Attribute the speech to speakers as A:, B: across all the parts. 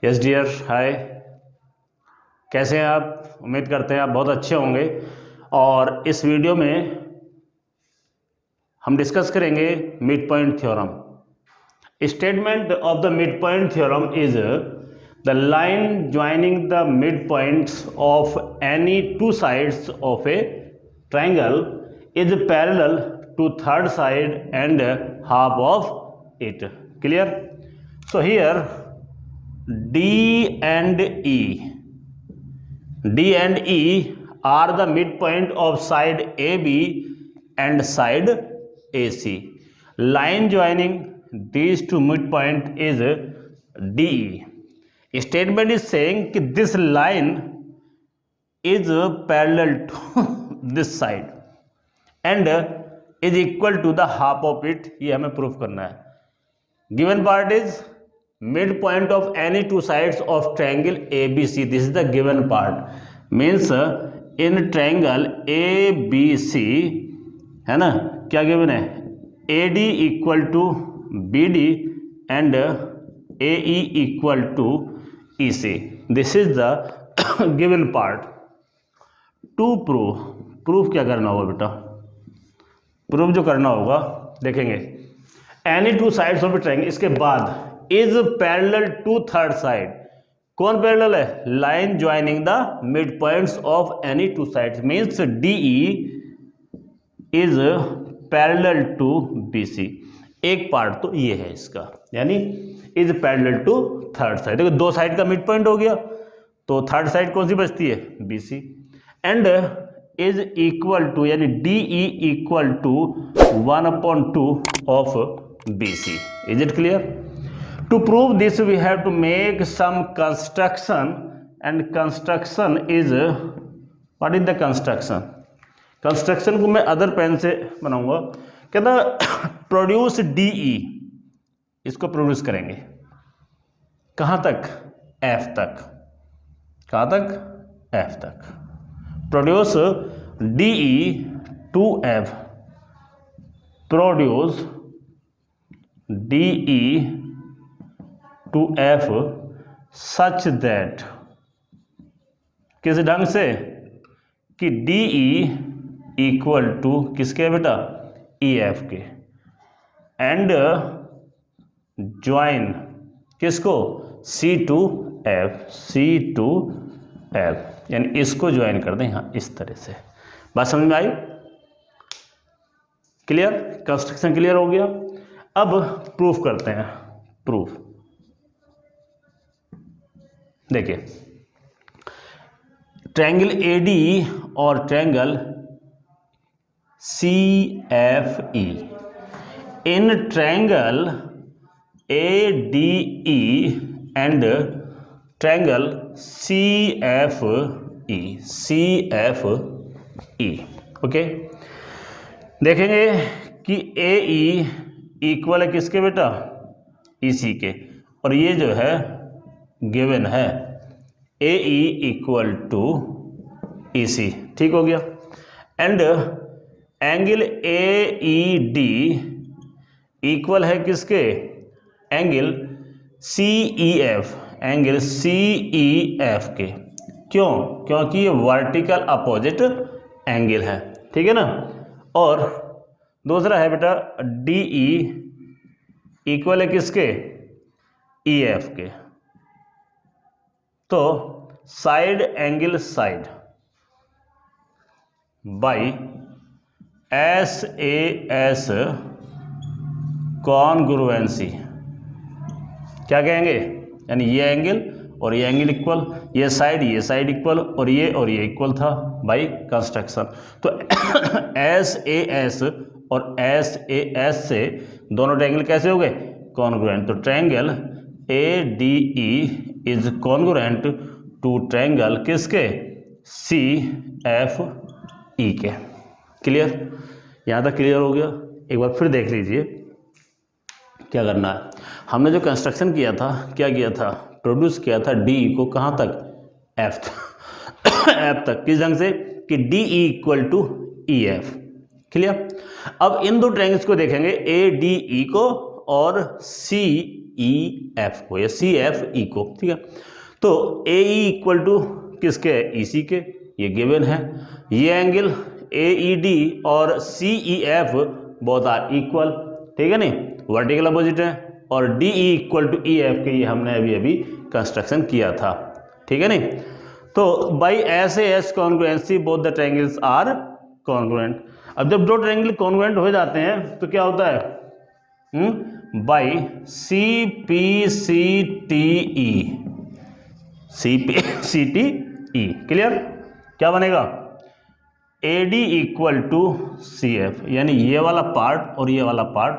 A: Yes dear, हाय। कैसे हैं आप? उम्मीद करते हैं आप बहुत अच्छे होंगे। और इस वीडियो में हम डिस्कस करेंगे midpoint theorem. Statement of the midpoint theorem is the line joining the midpoints of any two sides of a triangle is parallel to third side and half of it. Clear? So here D and E are the midpoint of side AB and side AC. Line joining these two midpoint is DE. Statement is saying कि this line is parallel to this side and is equal to the half of it. ये हमें proof करना है. Given part is midpoint of any two sides of triangle ABC. This is the given part. Means in triangle ABC है ना, क्या given है? AD equal to BD and AE equal to EC. This is the given part. To proof क्या करना होगा बेटा? Proof जो करना होगा देखेंगे, any two sides of a triangle, इसके बाद is parallel to third side. कौन पैरेलल है? Line joining the midpoints of any two sides. Means DE is parallel to BC. एक पार्ट तो ये है इसका, यानी is parallel to third side. देखो दो साइड का मिड पॉइंट हो गया, तो थर्ड साइड कौन सी बचती है? BC. And is equal to, यानी DE equal to 1/2 of BC. Is it clear? To prove this we have to make some construction, and construction is, what is the construction? Construction को मैं other pen से बनाऊंगा. कहता produce DE, इसको produce करेंगे कहाँ तक? F तक. कहाँ तक? F तक. Produce DE to F. Produce DE to F such that, किस ढंग से कि DE इक्वल टू किसके बेटा? EF के. एंड ज्वाइन किसको? C to F, यानी इसको ज्वाइन कर दें यहाँ इस तरह से. बात समझ में आई? क्लियर? कंस्ट्रक्शन क्लियर हो गया. अब प्रूफ करते हैं. प्रूफ देखिए, ट्रायंगल AD और triangle CFE. In triangle ADE and triangle CFE. Okay, देखेंगे कि AE इक्वल है किसके बेटा? EC के. और ये जो है गिवन है AE इक्वल टू EC. ठीक हो गया. एंड एंगल AED इक्वल है किसके? एंगल CEF, एंगल CEF के. क्यों? क्योंकि ये वर्टिकल अपोजिट एंगल है. ठीक है ना. और दूसरा है बेटा DE इक्वल है किसके? EF के. तो side angle side by SAS congruency. क्या कहेंगे? यानी ये एंगल और ये एंगल इक्वल, ये साइड इक्वल, और ये इक्वल था बाई कंस्ट्रक्शन. तो SAS और SAS से दोनों ट्रायंगल कैसे हो गए? कॉन्ग्रुएंट. तो triangle ADE is congruent to triangle किसके? CFE के. क्लियर? यहाँ तक क्लियर हो गया. एक बार फिर देख लीजिए क्या करना है. हमने जो कंस्ट्रक्शन किया था, क्या किया था? प्रोड्यूस किया था DE को कहाँ तक? F तक. किस ढंग से कि DE equal to EF. Clear? अब इन दो ट्रायंगल्स को देखेंगे, ADE को और सी ई एफ को या सी एफ ई को, ठीक है। तो ए ई इक्वल टू किसके, ई सी के, ये गिवन है। ये एंगल ए ई डी और C E F both are equal, ठीक है नहीं, वर्टिकल अपोजिट है। और D E equal to E F के, ये हमने अभी अभी कंस्ट्रक्शन किया था, ठीक है नहीं। तो by S A S congruency both the triangles are congruent. अब जब दो ट्रायंगल कॉन्ग्रुएंट हो जाते हैं तो क्या होता है, by C P C T E, C P C T E, clear. क्या बनेगा, A D equal to C F, यानी ये वाला पार्ट और ये वाला पार्ट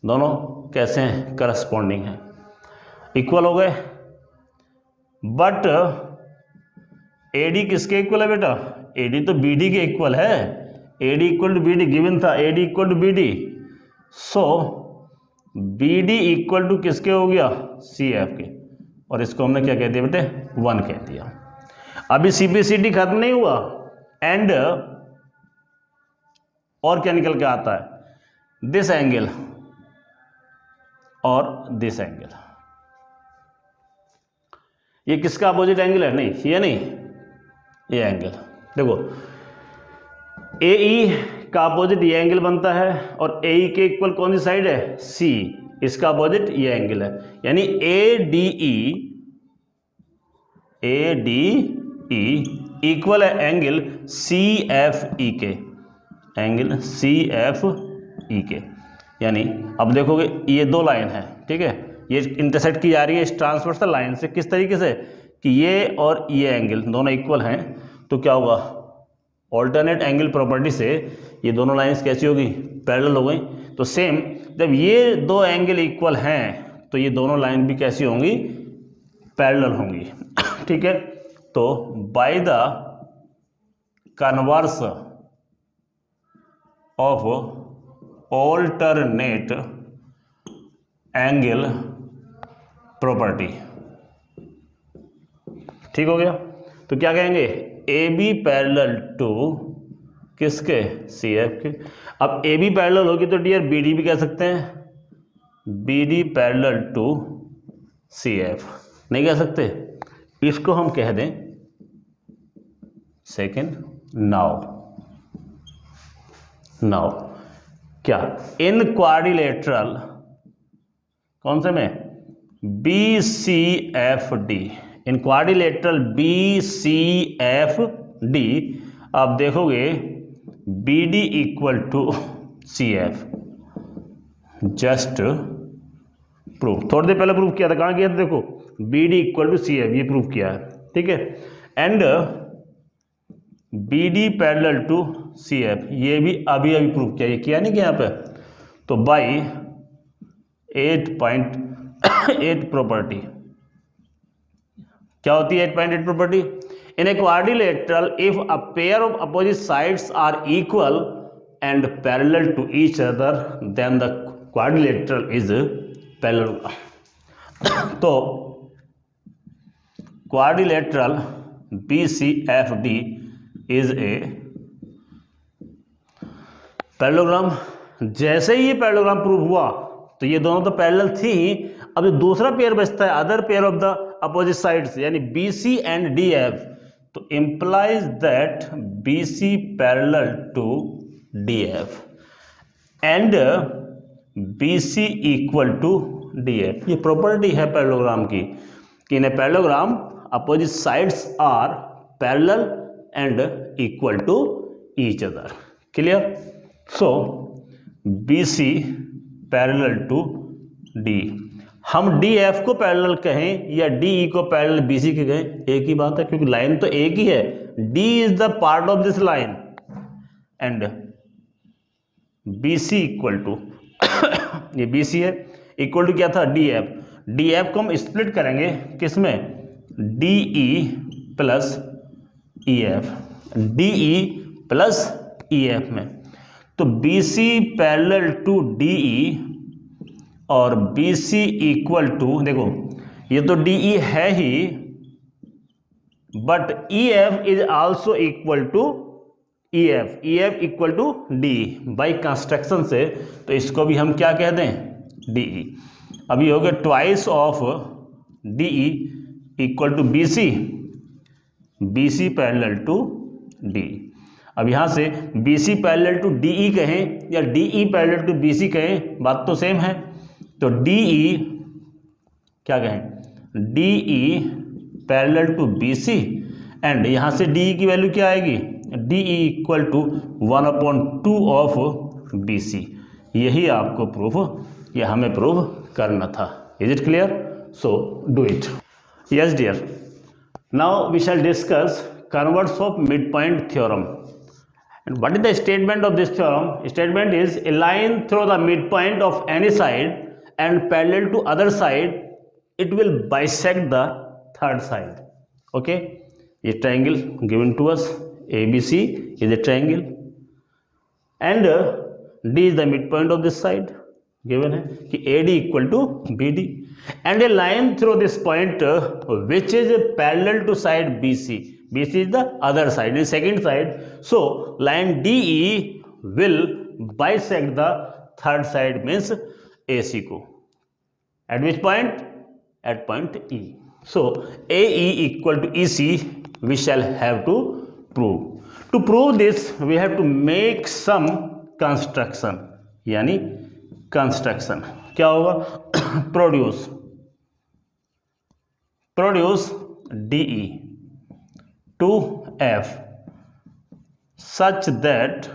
A: दोनों कैसे हैं, करस्पॉन्डिंग है, इक्वल हो गए। बट ए डी किसके इक्वल है बेटा, ए डी तो बी डी के इक्वल है। A D equal to B D given था, A D equal to B D, so B D equal to किसके हो गया, सी एफ के, और इसको हमने क्या कह दिया बेटे, 1 कह दिया। अभी सी बी सी डी खत्म नहीं हुआ, एंड और क्या निकल के आता है, दिस एंगल और दिस एंगल, ये किसका अपोजिट एंगल है, नहीं ये नहीं, ये एंगल देखो, ए ई का अपोजिट ये एंगल बनता है, और ए ई के इक्वल कौन सी साइड है, सी, इसका अपोजिट ये एंगल है, यानी ए डी ई इक्वल है एंगल सी एफ ई के, एंगल सी एफ ई के। यानी अब देखोगे ये दो लाइन है, ठीक है, ये इंटरसेक्ट की जा रही है इस ट्रांसवर्सल लाइन से, किस तरीके से कि ये और ये एंगल दोनों इक्वल हैं, तो क्या होगा, ऑल्टरनेट एंगल प्रॉपर्टी से ये दोनों लाइंस कैसी होगी, पैरेलल हो गई। तो सेम जब ये दो एंगल इक्वल हैं तो ये दोनों लाइन भी कैसी होंगी, पैरेलल होंगी, ठीक है। तो by the converse of alternate angle property, ठीक हो गया। तो क्या कहेंगे, ए बी पैरेलल टू किसके, सी एफ के। अब ए बी पैरेलल होगी तो डियर बी डी भी कह सकते हैं, B D parallel to C F, नहीं कह सकते, इसको हम कह दें सेकेंड। नाउ क्या, इन क्वाड्रिलेटरल कौन से में, B C F D, in quadrilateral B C F D, आप देखोगे B D equal to C F, just proof, थोड़ी देर पहले प्रूफ किया था, कहाँ किया था, देखो B D equal to C F, ये प्रूफ किया है, ठीक है। And B D parallel to C F, ये भी अभी अभी प्रूफ किया, ये किया नहीं कि यहाँ पे। तो बाई 8.8 प्रॉपर्टी, क्या होती है 8.8 property, in a quadrilateral if a pair of opposite sides are equal and parallel to each other then the quadrilateral is parallel. तो quadrilateral B C F D is a parallelogram. जैसे ही ये parallelogram prove हुआ तो ये दोनों तो parallel थी, अब जो दूसरा पेयर बचता है, other pair of the opposite sides, यानी B C and D F, तो implies that BC parallel to DF and BC equal to DF। ये प्रॉपर्टी है पैरेललोग्राम की कि in parallelogram opposite sides are parallel and equal to each other, clear. So BC parallel to D, हम DF को parallel कहें या DE को parallel BC के कहें, एक ही बात है, क्योंकि लाइन तो एक ही है, D is the part of this line and BC equal to ये BC है, इक्वल टू क्या था DF, DF को हम स्प्लिट करेंगे किसमें, DE plus EF, DE plus EF में। तो BC पैरेलल टू DE और BC इक्वल टू, देखो ये तो DE है ही, but EF is also equal to EF equal to D by construction से, तो इसको भी हम क्या कह दें, DE। अब ये हो गया twice of DE equal to BC, BC parallel to DE। अब यहाँ से BC पैरेलल टू DE कहें या DE पैरेलल टू BC कहें, बात तो सेम है। तो DE क्या कहें, DE parallel to BC and यहाँ से DE की वैल्यू क्या आएगी, DE equal to 1/2 of BC। यही आपको प्रूफ या हमें प्रूव करना था। Is it clear? So do it. Yes dear, now we shall discuss converse of midpoint theorem. And what is the statement of this theorem? Statement is a line through the midpoint of any side and parallel to other side, it will bisect the third side. Okay, a triangle given to us, ABC is a triangle and D is the midpoint of this side, given है कि AD equal to BD and a line through this point which is parallel to side BC. BC is the other side, the second side. So line DE will bisect the third side, means AC को. At which point? At point E. So AE equal to EC we shall have to prove. To prove this we have to make some construction. यानी construction क्या होगा? produce DE to F such that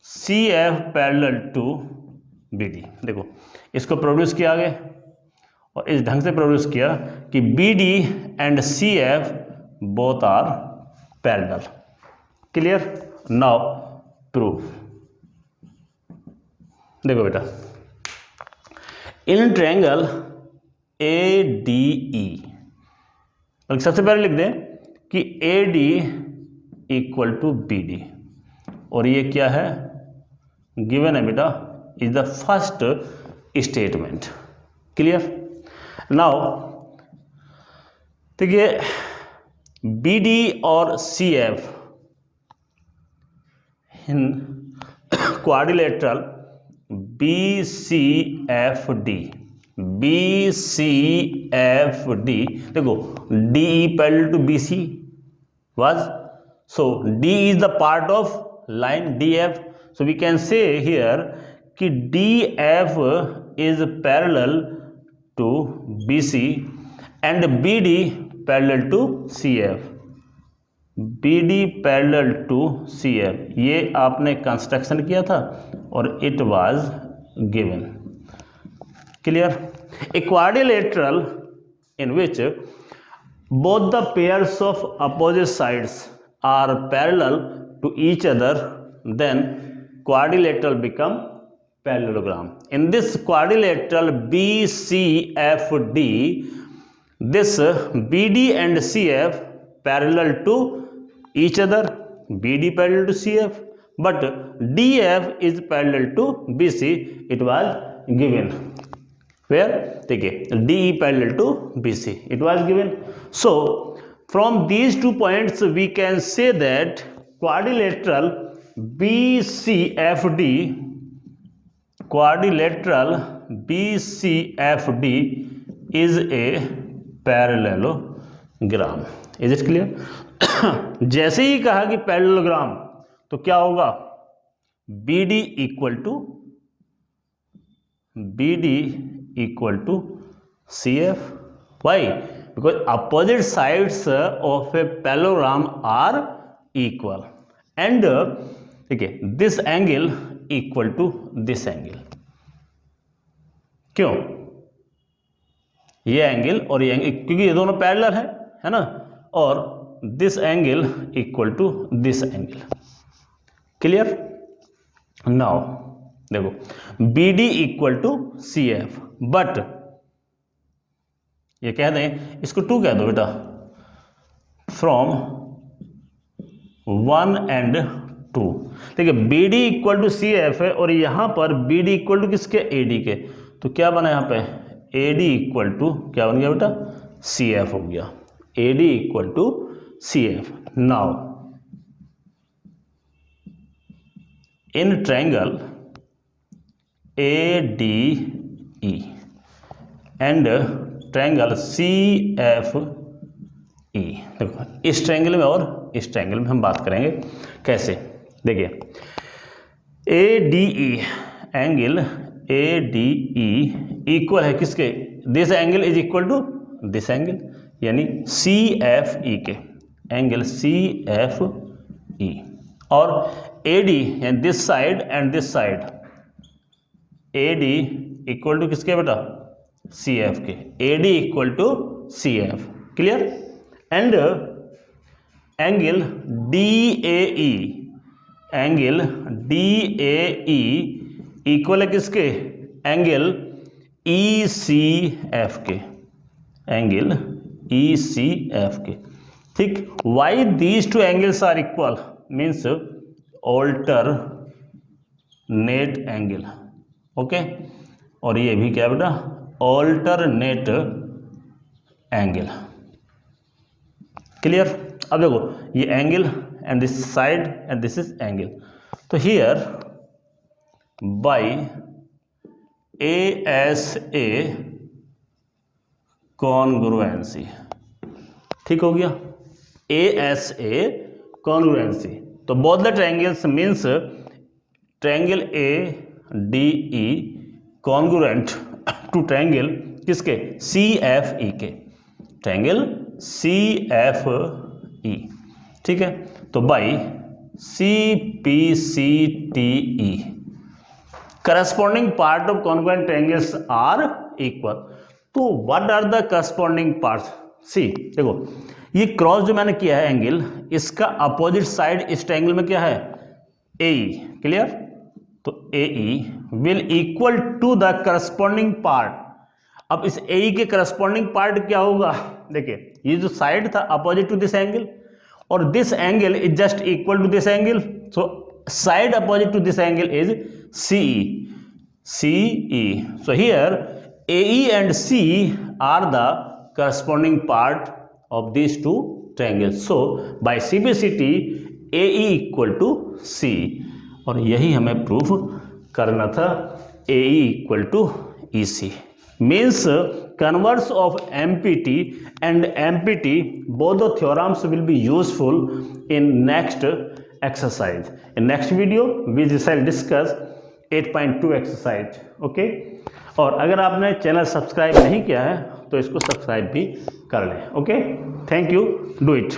A: CF parallel to BD। देखो इसको produce किया आगे और इस ढंग से प्रोड्यूस किया कि BD and CF both are parallel. Clear? Now proof. देखो बेटा, इन ट्रायंगल ADE, सबसे पहले लिख दें कि AD इक्वल टू BD और ये क्या है, गिवन है बेटा, is the first statement. Clear? Now देखिए BD और CF इन क्वाड्रिलेटरल BCFD, देखो DE parallel to BC was, so D is the part of line DF, so we can say here कि DF is parallel to BC and BD parallel to CF, BD parallel to CF। ये आपने construction किया था और it was given. Clear? A quadrilateral in which both the pairs of opposite sides are parallel to each other, then quadrilateral become parallelogram. In this quadrilateral BCFD, this BD and CF parallel to each other, BD parallel to CF, but DF is parallel to BC. It was given. Where? देखिए DE parallel to BC, it was given. So from these 2 points we can say that quadrilateral BCFD is a parallelogram. Is it clear? जैसे ही कहा कि parallelogram तो क्या होगा, BD equal to CF. Why? Because opposite sides of a parallelogram are equal and okay, this angle equal to this angle. क्यों? ये angle और ये एंगल, क्योंकि ये दोनों पैरेलल है ना, और this angle equal to this angle. Clear? Now देखो BD equal to CF, but ये कह दें, इसको 2 कह दो बेटा, फ्रॉम 1 and 2। देखिए BD इक्वल टू CF है और यहां पर BD इक्वल टू किसके, AD के, तो क्या बना यहां पे, AD इक्वल टू क्या बन गया बेटा, CF हो गया, AD equal to CF। Now in triangle ADE and triangle CFE। देखो इस ट्रायंगल में और इस ट्रायंगल में हम बात करेंगे कैसे। देखिए ADE एंगल ADE इक्वल है किसके, this angle is equal to this angle, यानी CFE के, एंगल CFE। और AD यानी this side and this side, AD equal to किसके बेटा, CF के, AD equal to CF, clear. And angle DAE, angle DAE equal है किसके, angle ECF के, एंगल ECF के, ठीक। Why these two angles are equal means alternate angle, okay. और ये भी क्या बेटा, ऑल्टरनेट एंगल, क्लियर। अब देखो ये angle and this side and this is angle, तो हियर बाय ASA कॉन्ग्रुएंसी, ठीक हो गया, ASA कॉन्ग्रुएंसी। तो both the triangles means triangle ADE congruent to triangle किसके, CFE के, ट्रायंगल CFE, ठीक है। तो by CPCTE corresponding part of congruent triangles are equal. तो what are the corresponding parts, see देखो ये क्रॉस जो मैंने किया है एंगल, इसका अपोजिट साइड इस ट्रायंगल में क्या है, AE, क्लियर। तो AE will equal to the corresponding part. अब इस AE के करस्पॉन्डिंग पार्ट क्या होगा, देखिए ये जो साइड था अपोजिट टू दिस एंगल, और this angle is just equal to this angle, so side opposite to this angle is CE, so here AE and CE are the corresponding part of these two triangles, so by CPCT AE equal to CE, और यही हमें proof करना था, AE equal to EC means converse of MPT and MPT, both the theorems will be useful in next exercise. In next video we shall discuss 8.2 exercise, okay. और अगर आपने channel subscribe नहीं किया है तो इसको सब्सक्राइब भी कर लें, okay. Thank you, do it.